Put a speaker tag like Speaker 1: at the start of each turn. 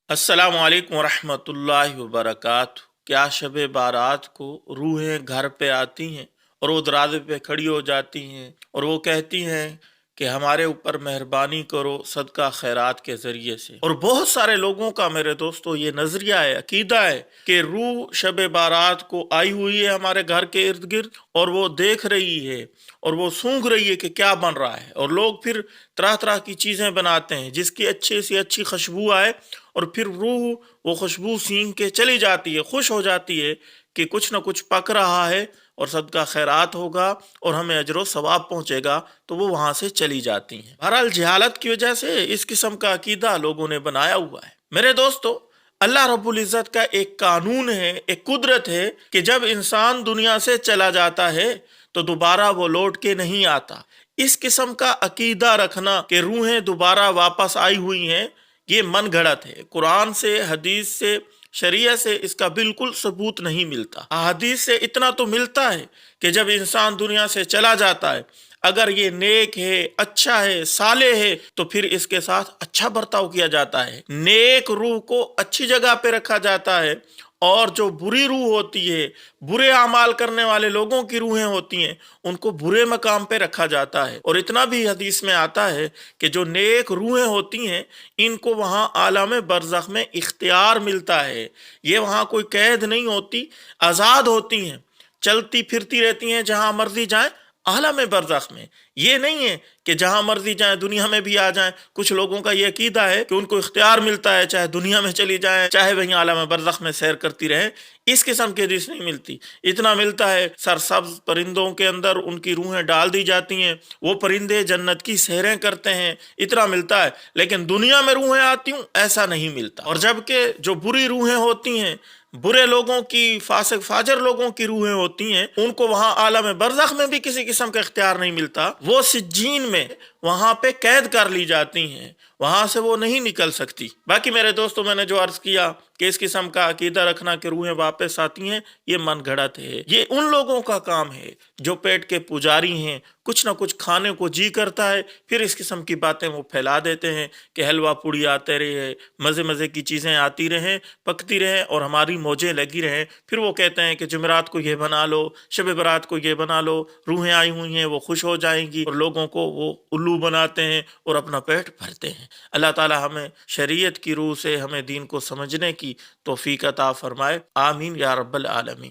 Speaker 1: अस्सलाम वालेकुम वरहमतुल्लाहि वबरकातुहू। क्या शब बारात को रूहें घर पे आती हैं और वो दरवाजे पे खड़ी हो जाती हैं और वो कहती हैं कि हमारे ऊपर मेहरबानी करो सदका खैरात के ज़रिए से। और बहुत सारे लोगों का मेरे दोस्तों ये नज़रिया है, अकीदा है कि रूह शब बारात को आई हुई है हमारे घर के इर्द गिर्द और वो देख रही है और वो सूंघ रही है कि क्या बन रहा है। और लोग फिर तरह तरह की चीज़ें बनाते हैं जिसकी अच्छी से अच्छी खुशबू आए और फिर रूह वो खुशबू सींघ के चली जाती है, खुश हो जाती है कि कुछ ना कुछ पक रहा है और सदका खैरात होगा और हमें अजर सवाब पहुंचेगा, तो वो वहां से चली जाती हैं। बहरहाल जहालत की वजह से इस किस्म का अकीदा लोगों ने बनाया हुआ है। मेरे दोस्तों, अल्लाह रब्बुल इज़्ज़त का एक कानून है, एक कुदरत है कि जब इंसान दुनिया से चला जाता है तो दोबारा वो लौट के नहीं आता। इस किस्म का अकीदा रखना कि रूहें दोबारा वापस आई हुई हैं, ये मन गढ़ंत है। कुरान से, हदीस से, शरीयत से इसका बिल्कुल सबूत नहीं मिलता। हदीस से इतना तो मिलता है कि जब इंसान दुनिया से चला जाता है, अगर ये नेक है, अच्छा है, साले है, तो फिर इसके साथ अच्छा बर्ताव किया जाता है। नेक रूह को अच्छी जगह पे रखा जाता है और जो बुरी रूह होती है, बुरे अमाल करने वाले लोगों की रूहें होती हैं, उनको बुरे मकाम पे रखा जाता है। और इतना भी हदीस में आता है कि जो नेक रूहें होती हैं, इनको वहाँ आलम बरज़ख में इख्तियार मिलता है। ये वहाँ कोई कैद नहीं होती, आज़ाद होती हैं, चलती फिरती रहती हैं, जहाँ मर्जी जाएं आलम बरज़ख में। ये नहीं है कि जहां मर्जी जाए दुनिया में भी आ जाएं। कुछ लोगों का ये अकीदा है कि उनको इख्तियार मिलता है, चाहे दुनिया में चली जाएं, चाहे वहीं आलम बरज़ख में सैर करती रहें। इस किस्म की हदीस नहीं मिलती। इतना मिलता है सरसब्ज परिंदों के अंदर उनकी रूहें डाल दी जाती हैं, वो परिंदे जन्नत की सैरें करते हैं, इतना मिलता है। लेकिन दुनिया में रूहें आती हूँ, ऐसा नहीं मिलता। और जबकि जो बुरी रूहें होती हैं, बुरे लोगों की, फासिक फाजर लोगों की रूहें होती हैं, उनको वहां आलम बरज़ख में भी किसी किस्म का इख्तियार नहीं मिलता। वो सिज्जीन में वहां पे कैद कर ली जाती हैं, वहां से वो नहीं निकल सकती। बाकी मेरे दोस्तों, मैंने जो अर्ज किया कि इस किस्म का अकीदा रखना कि रूहें वापस आती हैं, ये मन गढ़ंत है। ये उन लोगों का काम है जो पेट के पुजारी हैं, कुछ ना कुछ खाने को जी करता है, फिर इस किस्म की बातें वो फैला देते हैं कि हलवा पूड़ी आते रहे, मज़े मज़े की चीज़ें आती रहें, पकती रहें और हमारी मौजें लगी रहें। फिर वो कहते हैं कि जुमेरात को ये बना लो, शब बरात को ये बना लो, रूहें आई हुई हैं, वो खुश हो जाएंगी, और लोगों को वो उल्लू बनाते हैं और अपना पेट भरते हैं। अल्लाह ताला हमें शरीयत की रूह से हमें दीन को समझने की तौफीक अता फरमाए। आमीन या रब्बल आलमीन।